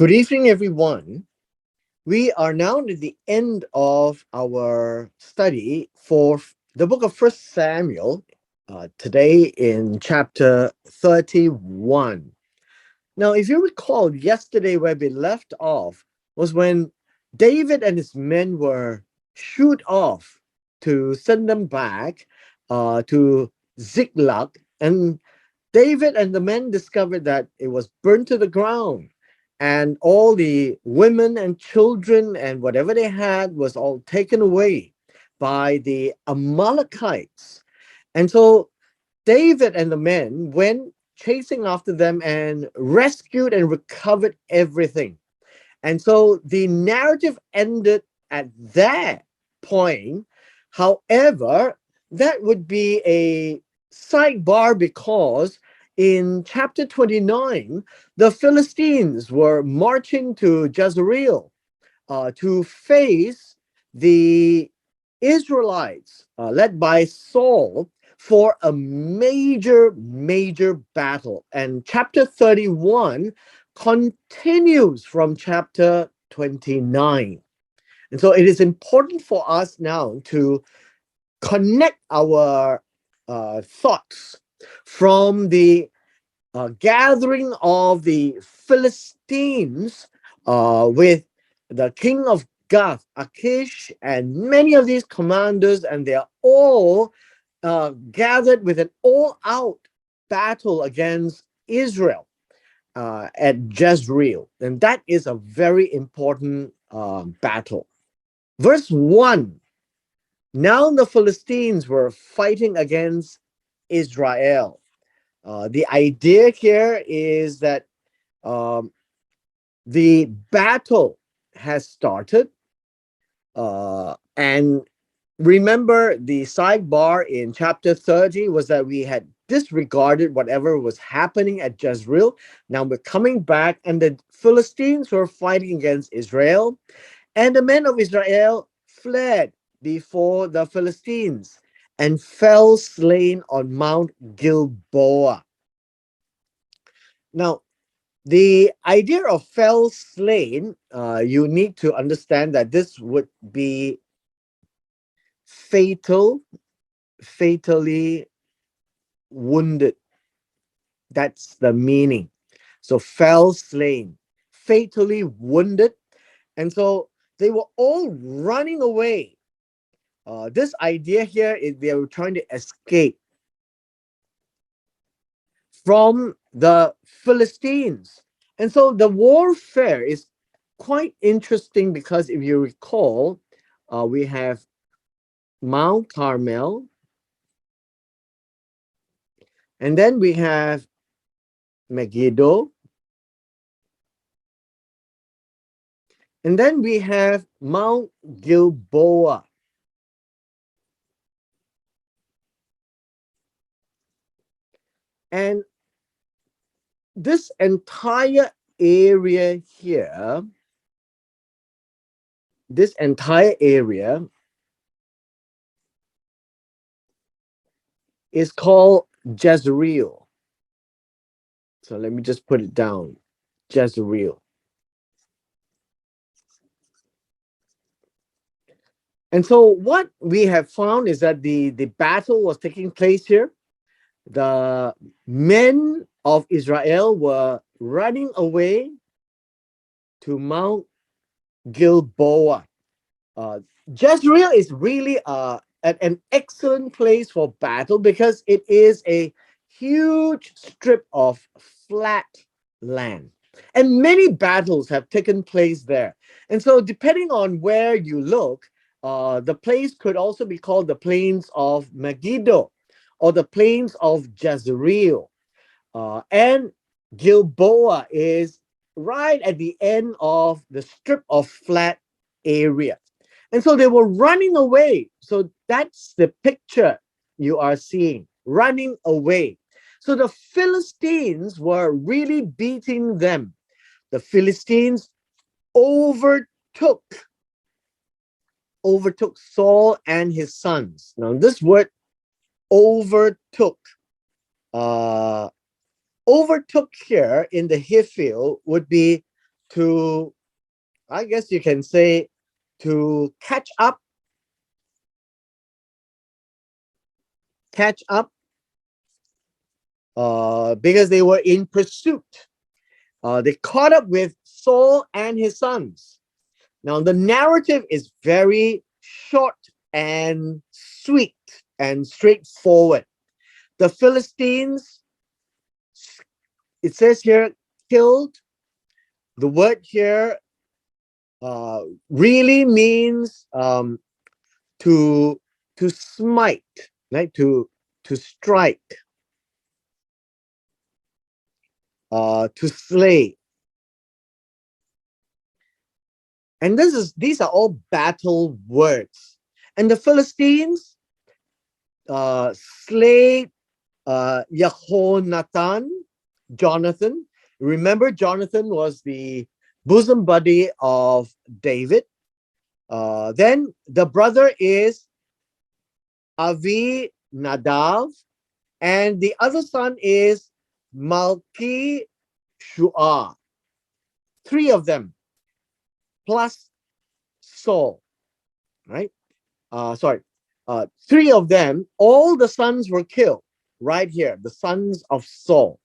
Good evening, everyone. We are now at the end of our study for the book of First Samuel, today in chapter 31. Now, if you recall, yesterday where we left off was when David and his men were shooed off to send them back to Ziklag, and David and the men discovered that it was burned to the ground, and all the women and children and whatever they had was all taken away by the Amalekites. And so David and the men went chasing after them and rescued and recovered everything. And so the narrative ended at that point. However, that would be a sidebar because in chapter 29, the Philistines were marching to Jezreel to face the Israelites, led by Saul, for a major battle. And chapter 31 continues from chapter 29. And so it is important for us now to connect our thoughts from the gathering of the Philistines with the king of Gath, Achish, and many of these commanders, and they are all gathered with an all-out battle against Israel at Jezreel. And that is a very important battle. Verse 1, now the Philistines were fighting against Israel. The idea here is that um, the battle has started. And remember, the sidebar in chapter 30 was that we had disregarded whatever was happening at Jezreel. Now we're coming back, and the Philistines were fighting against Israel, and the men of Israel fled before the Philistines and fell slain on Mount Gilboa. Now, the idea of fell slain, you need to understand that this would be fatally wounded. That's the meaning. So fell slain, fatally wounded. And so they were all running away. This idea here is they were trying to escape from the Philistines. And so the warfare is quite interesting because if you recall, we have Mount Carmel, and then we have Megiddo, and then we have Mount Gilboa. And this entire area here, this entire area is called Jezreel. So let me just put it down, Jezreel. And so what we have found is that the battle was taking place here. The men of Israel were running away to Mount Gilboa. Jezreel is really an excellent place for battle because it is a huge strip of flat land. And many battles have taken place there. And so, depending on where you look, the place could also be called the plains of Megiddo or the plains of Jezreel. And Gilboa is right at the end of the strip of flat area. And so they were running away. So that's the picture you are seeing, running away. So the Philistines were really beating them. The Philistines overtook Saul and his sons. Now this word overtook, uh, overtook here in the Hebrew would be to, I guess you can say, to catch up, because they were in pursuit. They caught up with Saul and his sons. Now, the narrative is very short and sweet and straightforward. The Philistines, it says here, killed. The word here really means to smite, right? To strike, to slay. And these are all battle words. And the Philistines slayed Jehonathan, Jonathan. Remember, Jonathan was the bosom buddy of David. Then the brother is Avi Nadav, and the other son is Malki Shua. Three of them, plus Saul, right? Sorry, three of them, all the sons were killed right here, the sons of Saul.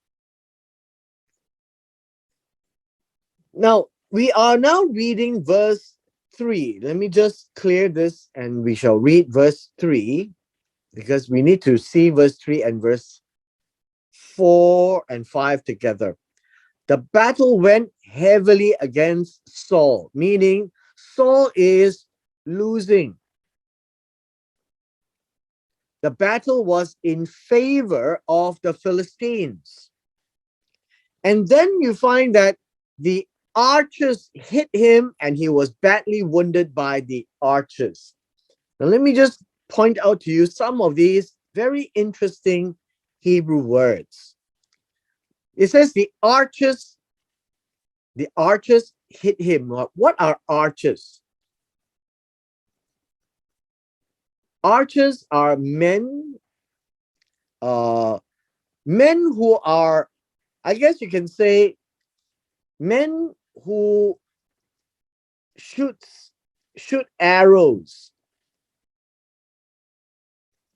Now, we are now reading verse 3. Let me just clear this and we shall read verse 3 because we need to see verse 3 and verse 4 and 5 together. The battle went heavily against Saul, meaning Saul is losing. The battle was in favor of the Philistines. And then you find that the archers hit him and he was badly wounded by the archers. Now, let me just point out to you some of these very interesting Hebrew words. It says the archers hit him. What are archers? Archers are men who are, I guess you can say, men who shoot arrows.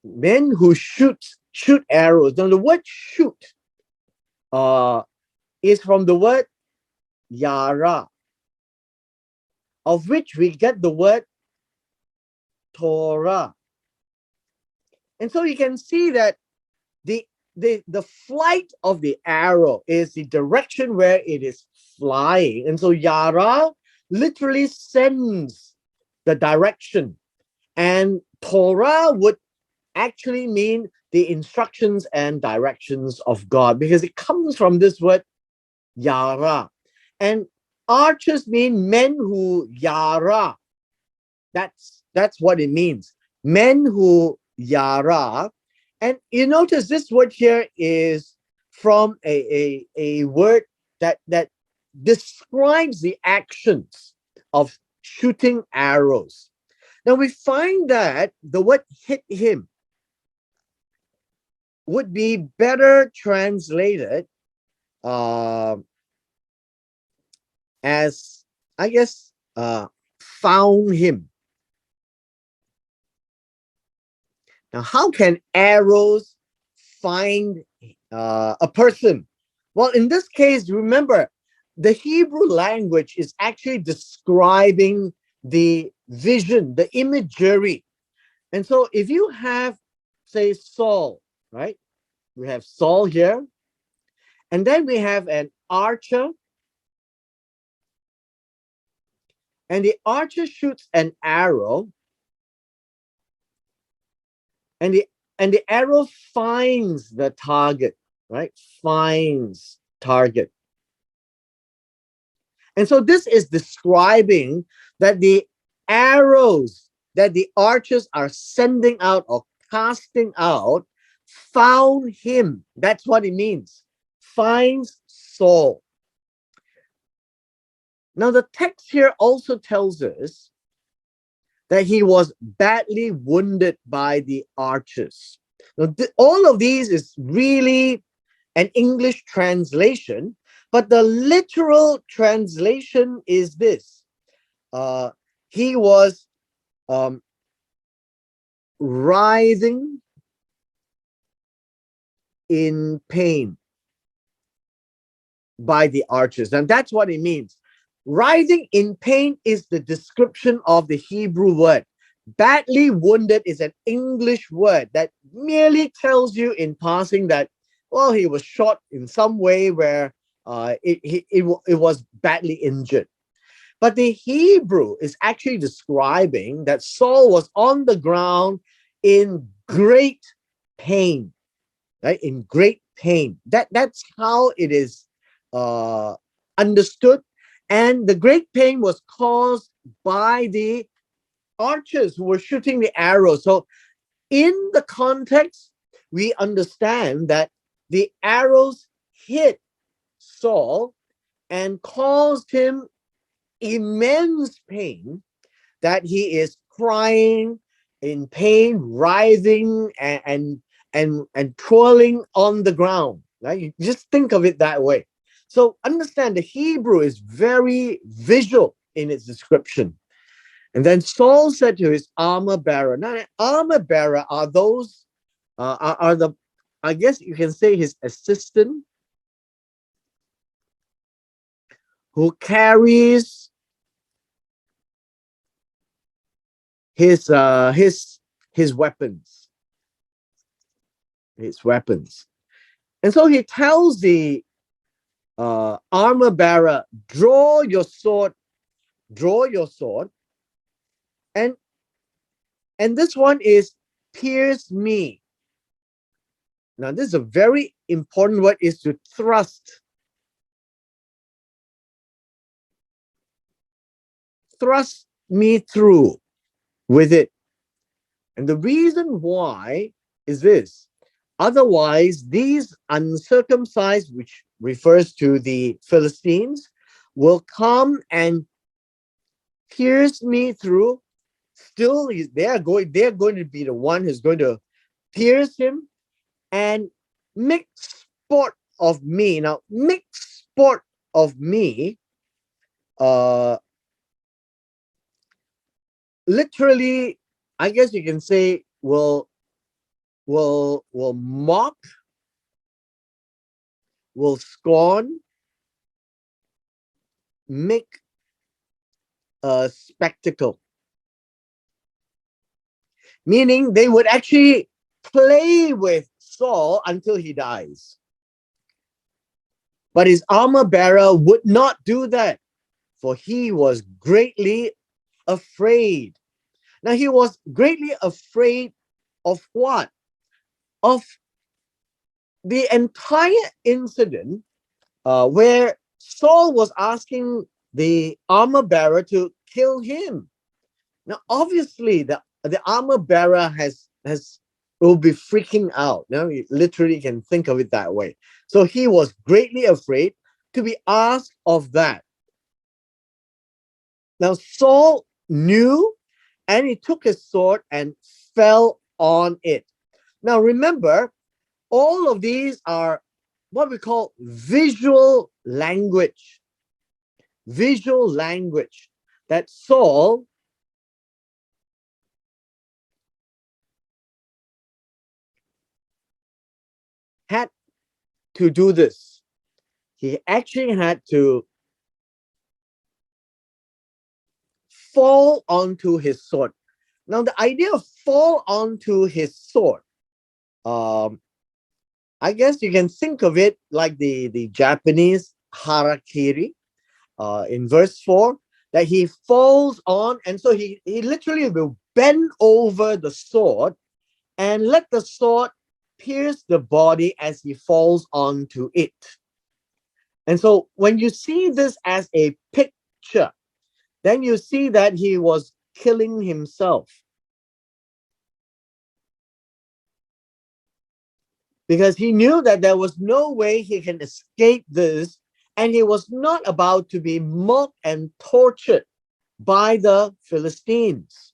Men who shoot arrows. Now the word shoot is from the word yara, of which we get the word Torah. And so you can see that the flight of the arrow is the direction where it is flying. And so yara literally sends the direction. And Torah would actually mean the instructions and directions of God because it comes from this word yara. And archers mean men who yara. That's what it means. Men who yara. And you notice this word here is from a word that describes the actions of shooting arrows. Now we find that the word hit him would be better translated as, I guess, found him. Now, how can arrows find a person? Well, in this case, remember, the Hebrew language is actually describing the vision, the imagery. And so if you have, say, Saul, right? We have Saul here. And then we have an archer. And the archer shoots an arrow. And the arrow finds the target, right? Finds target. And so this is describing that the arrows that the archers are sending out or casting out found him. That's what it means. Finds Saul. Now the text here also tells us that he was badly wounded by the archers. Now, all of these is really an English translation, But the literal translation is this. He was um, writhing in pain by the archers. And that's what it means. Writhing in pain is the description of the Hebrew word. Badly wounded is an English word that merely tells you in passing that, well, he was shot in some way where it was badly injured. But the Hebrew is actually describing that Saul was on the ground in great pain, right? In great pain. That's how it is uh, understood. And the great pain was caused by the archers who were shooting the arrows. So in the context, we understand that the arrows hit Saul and caused him immense pain, that he is crying in pain, writhing and twirling on the ground. Right? You just think of it that way. So understand the Hebrew is very visual in its description. And then Saul said to his armor bearer. Now, armor bearer are those are the, I guess you can say, his assistant who carries his weapons, his weapons. And so he tells the armor bearer, draw your sword, and this one is pierce me. Now, this is a very important word, is to thrust me through with it. And the reason why is this. Otherwise, these uncircumcised, which refers to the Philistines, will come and pierce me through. Still, they're going to be the one who's going to pierce him and make sport of me. Now, make sport of me, uh, literally, I guess you can say, will mock, will scorn, make a spectacle. Meaning they would actually play with Saul until he dies. But his armor bearer would not do that, for he was greatly afraid. Now, he was greatly afraid of what? Of the entire incident where Saul was asking the armor bearer to kill him. Now, obviously, the armor bearer will be freaking out. Now, you literally can think of it that way. So he was greatly afraid to be asked of that. Now, Saul knew, and he took his sword and fell on it. Now, remember, all of these are what we call visual language. Visual language that Saul had to do this. He actually had to fall onto his sword. Now, the idea of fall onto his sword, um, I guess you can think of it like the Japanese harakiri in verse 4, that he falls on, and so he literally will bend over the sword and let the sword pierce the body as he falls onto it. And so when you see this as a picture, then you see that he was killing himself. Because he knew that there was no way he can escape this, and he was not about to be mocked and tortured by the Philistines.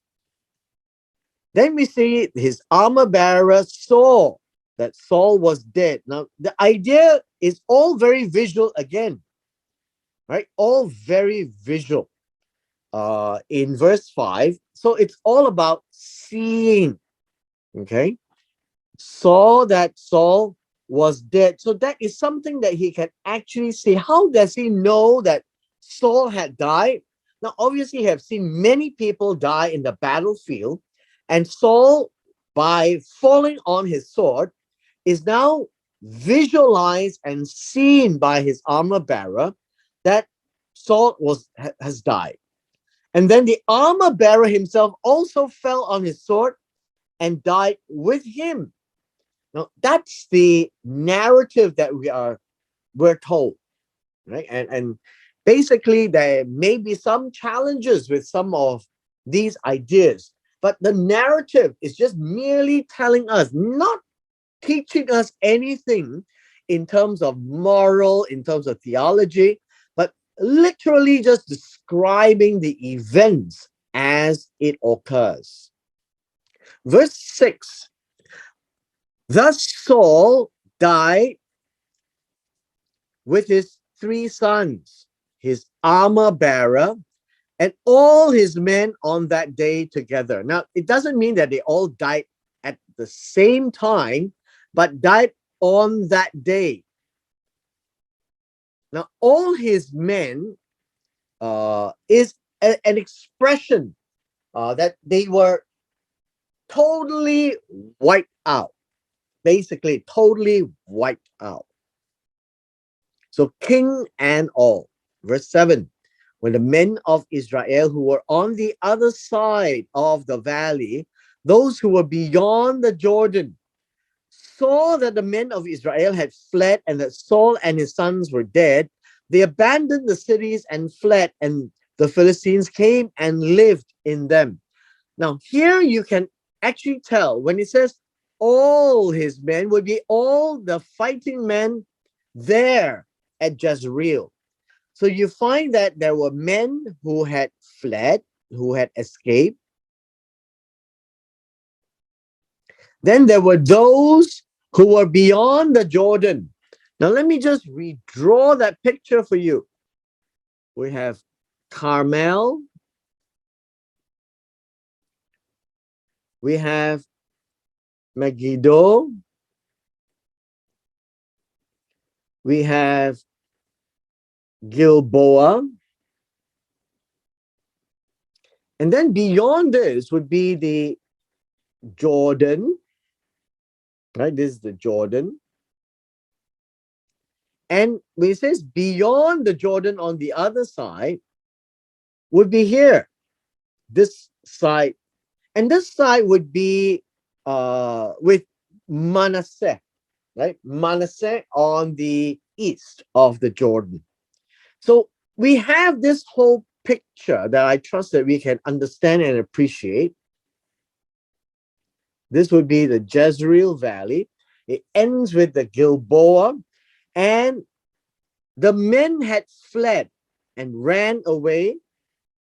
Then we see his armor bearer saw that Saul was dead. Now, the idea is all very visual again. right? All very visual. In verse 5, so it's all about seeing. Okay, saw that Saul was dead. So that is something that he can actually see. How does he know that Saul had died? Now, obviously, he have seen many people die in the battlefield, and Saul, by falling on his sword, is now visualized and seen by his armor bearer that Saul has died. And then the armor bearer himself also fell on his sword and died with him. Now that's the narrative that we're told, right? And basically there may be some challenges with some of these ideas, but the narrative is just merely telling us, not teaching us anything in terms of moral, in terms of theology, but literally just describing the events as it occurs. Verse 6, thus Saul died with his 3 sons, his armor bearer, and all his men on that day together. Now, it doesn't mean that they all died at the same time, but died on that day. Now, all his men is an expression that they were totally wiped out, basically, totally wiped out. So, king and all. Verse 7, when the men of Israel who were on the other side of the valley, those who were beyond the Jordan, saw that the men of Israel had fled and that Saul and his sons were dead, they abandoned the cities and fled, and the Philistines came and lived in them. Now, here you can actually tell when it says all his men would be all the fighting men there at Jezreel. So you find that there were men who had fled, who had escaped. Then there were those who were beyond the Jordan. Now, let me just redraw that picture for you. We have Carmel. We have Megiddo. We have Gilboa. And then beyond this would be the Jordan, right? This is the Jordan. And when it says beyond the Jordan on the other side, would be here, this side. And this side would be with Manasseh, right? Manasseh on the east of the Jordan. So we have this whole picture that I trust that we can understand and appreciate. This would be the Jezreel Valley. It ends with the Gilboa, and the men had fled and ran away,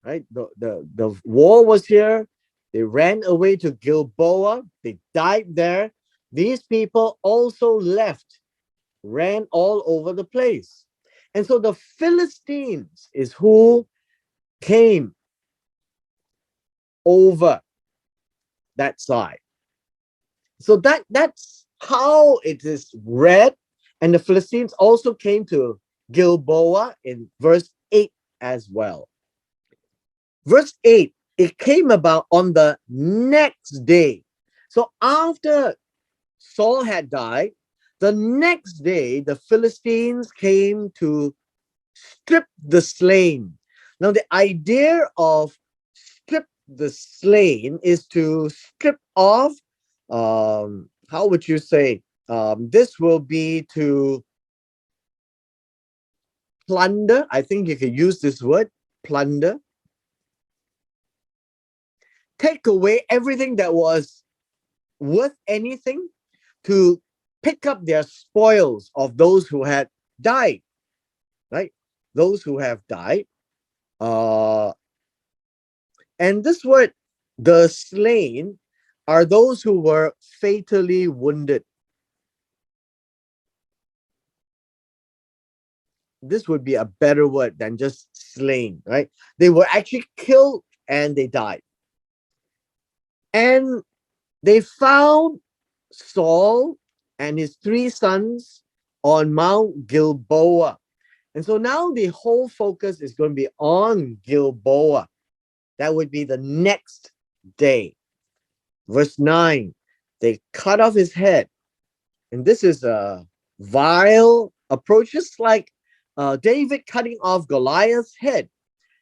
right? The war was here. They ran away to Gilboa. They died there. These people also left, ran all over the place. And so the Philistines is who came over that side. So that's how it is read. And the Philistines also came to Gilboa in verse 8 as well. Verse 8, it came about on the next day. So after Saul had died, the next day the Philistines came to strip the slain. Now, the idea of strip the slain is to strip off, how would you say? This will be to plunder. I think you could use this word, plunder. Take away everything that was worth anything, to pick up their spoils of those who had died, right? Those who have died. And this word, the slain, are those who were fatally wounded. this would be a better word than just slain, right? They were actually killed and they died. And they found Saul and his three sons on Mount Gilboa. And so now the whole focus is going to be on Gilboa. That would be the next day. Verse 9, they cut off his head. And this is a vile approach, just like David cutting off Goliath's head.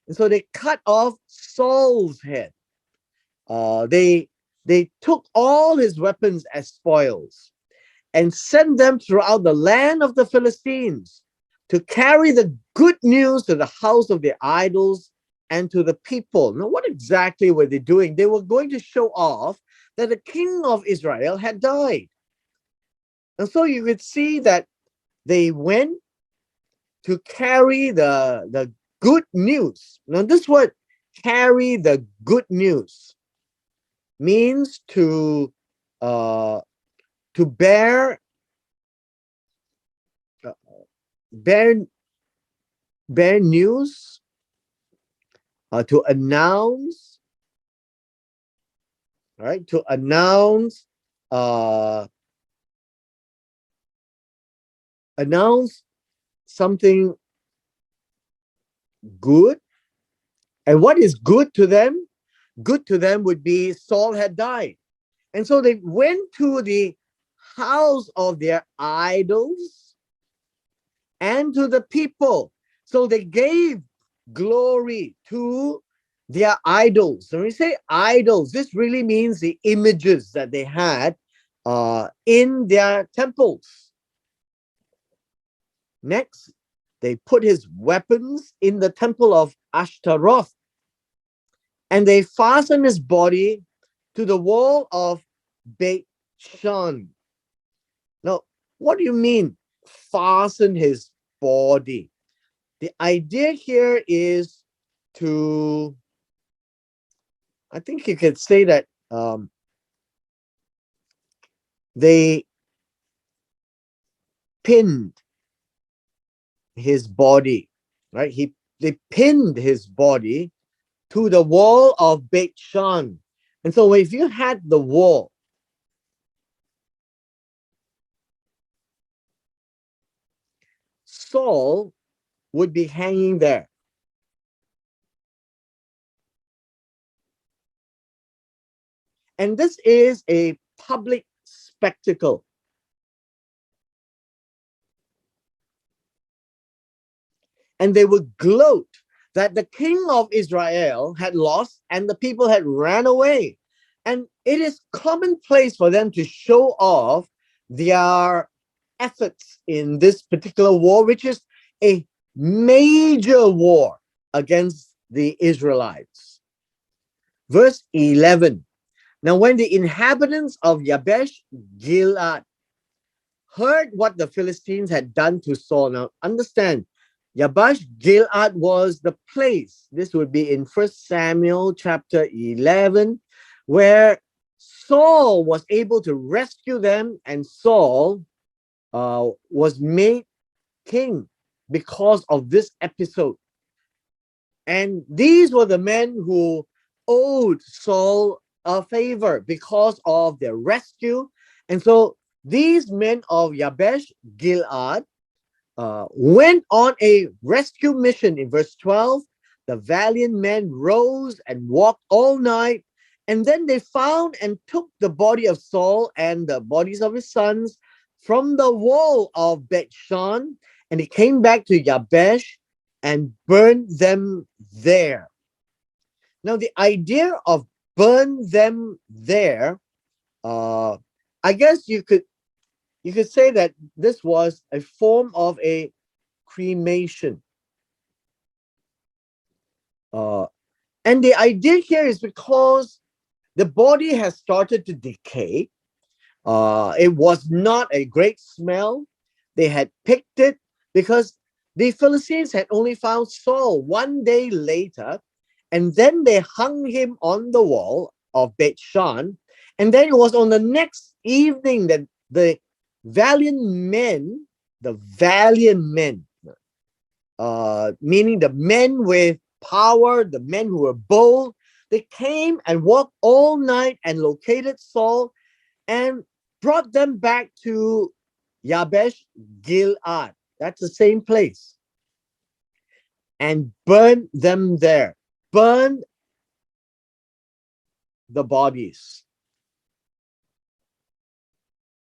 And so they cut off Saul's head. They took all his weapons as spoils and sent them throughout the land of the Philistines to carry the good news to the house of their idols and to the people. Now, what exactly were they doing? They were going to show off that the king of Israel had died. And so you could see that they went to carry the good news. Now, this word, carry the good news, means uh, to uh, bear bear news, to announce, right? To uh, announce something good. And what is good to them? Good to them would be Saul had died. And so they went to the house of their idols and to the people. So they gave glory to their idols. When we say idols, this really means the images that they had in their temples. Next, they put his weapons in the temple of Ashtaroth, and they fastened his body to the wall of Beit Shan. Now, what do you mean, fasten his body? The idea here is to, I think you could say that they pinned his body, right? They pinned his body to the wall of Beit Shan. And so if you had the wall, Saul would be hanging there. And this is a public spectacle. And they would gloat that the king of Israel had lost and the people had ran away. And it is commonplace for them to show off their efforts in this particular war, which is a major war against the Israelites. Verse 11. Now, when the inhabitants of Yabesh Gilead heard what the Philistines had done to Saul, now understand, Yabesh Gilead was the place. This would be in 1 Samuel chapter 11, where Saul was able to rescue them, and Saul was made king because of this episode. And these were the men who owed Saul a favor because of their rescue. And so these men of Yabesh Gilead went on a rescue mission. In verse 12, the valiant men rose and walked all night, and then they found and took the body of Saul and the bodies of his sons from the wall of Beth Shan, and he came back to Yabesh and burned them there. Now, the idea of burn them there, I guess you could say that this was a form of a cremation. And the idea here is because the body has started to decay. It was not a great smell. They had picked it because the Philistines had only found Saul one day later, and then they hung him on the wall of Beit Shan. And then it was on the next evening that the valiant men, meaning the men with power, the men who were bold, they came and walked all night and located Saul and brought them back to Yabesh Gilead. That's the same place. And burned them there. Burned the bodies.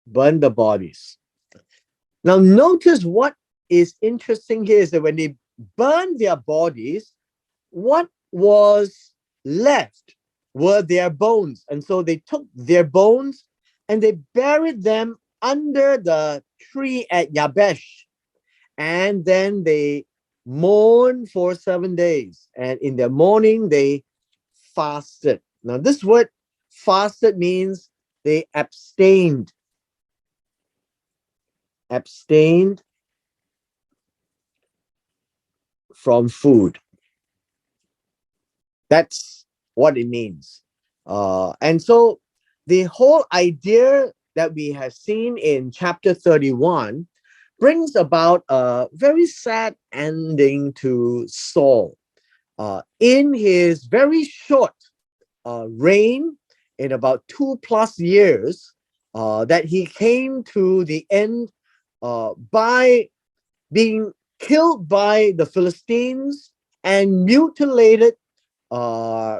Burned the bodies. Now, notice what is interesting here is that when they burned their bodies, what was left were their bones. And so they took their bones and they buried them under the tree at Yabesh. And then they mourned for 7 days. And in the morning, they fasted. Now, this word fasted means they abstained. Abstained from food. That's what it means. And so the whole idea that we have seen in chapter 31 brings about a very sad ending to Saul. In his very short reign, in about 2+ years, that he came to the end by being killed by the Philistines and mutilated,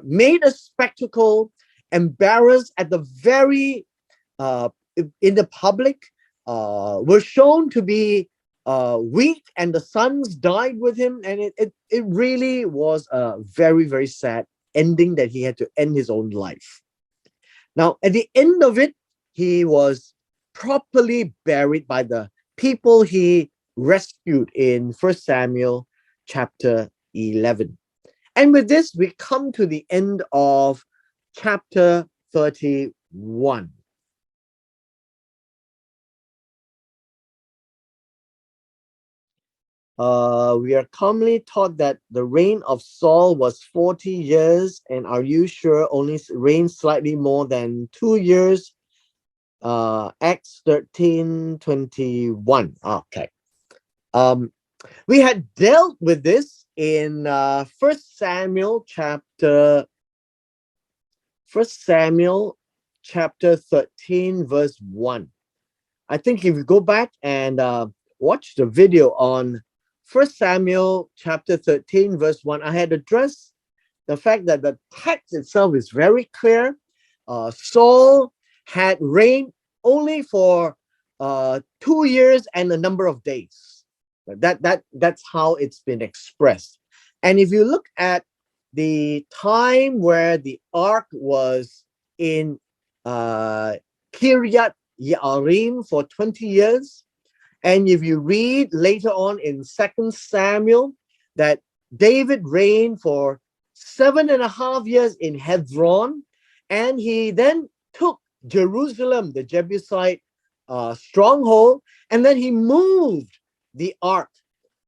made a spectacle, embarrassed at the very in the public, were shown to be weak, and the sons died with him, and it really was a very, very sad ending that he had to end his own life. Now, at the end of it, he was properly buried by the people he rescued in 1 Samuel chapter 11. And with this, we come to the end of chapter 31. We are commonly taught that the reign of Saul was 40 years, and are you sure only reigned slightly more than 2 years? Acts 13:21. Okay. We had dealt with this in 1 Samuel chapter 13, verse 1. I think if you go back and watch the video on 1 Samuel chapter 13, verse 1, I had addressed the fact that the text itself is very clear. Saul had reigned only for 2 years and a number of days. That's how it's been expressed. And if you look at the time where the ark was in Kiryat Yearim for 20 years, and if you read later on in 2 Samuel that David reigned for 7.5 years in Hebron, and he then took Jerusalem, the Jebusite stronghold, and then he moved the ark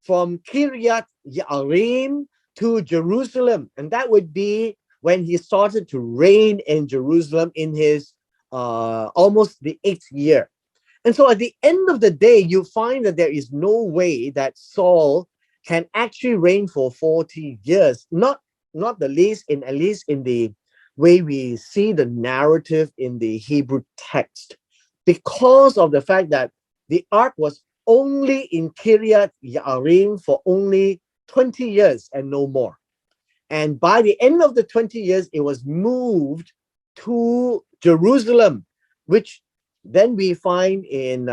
from Kiryat Yearim to Jerusalem, and that would be when he started to reign in Jerusalem in his almost the 8th year. And so at the end of the day, you find that there is no way that Saul can actually reign for 40 years, not the least in at least in the way we see the narrative in the Hebrew text, because of the fact that the ark was only in Kiryat Yearim for only 20 years and no more. And by the end of the 20 years, it was moved to Jerusalem, which then we find in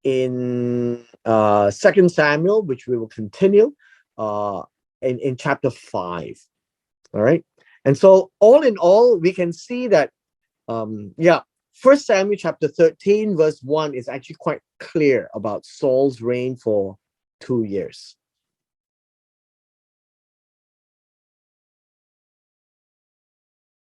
2 Samuel, which we will continue in chapter 5. All right. And so all in all, we can see that 1 Samuel chapter 13, verse 1 is actually quite clear about Saul's reign for 2 years.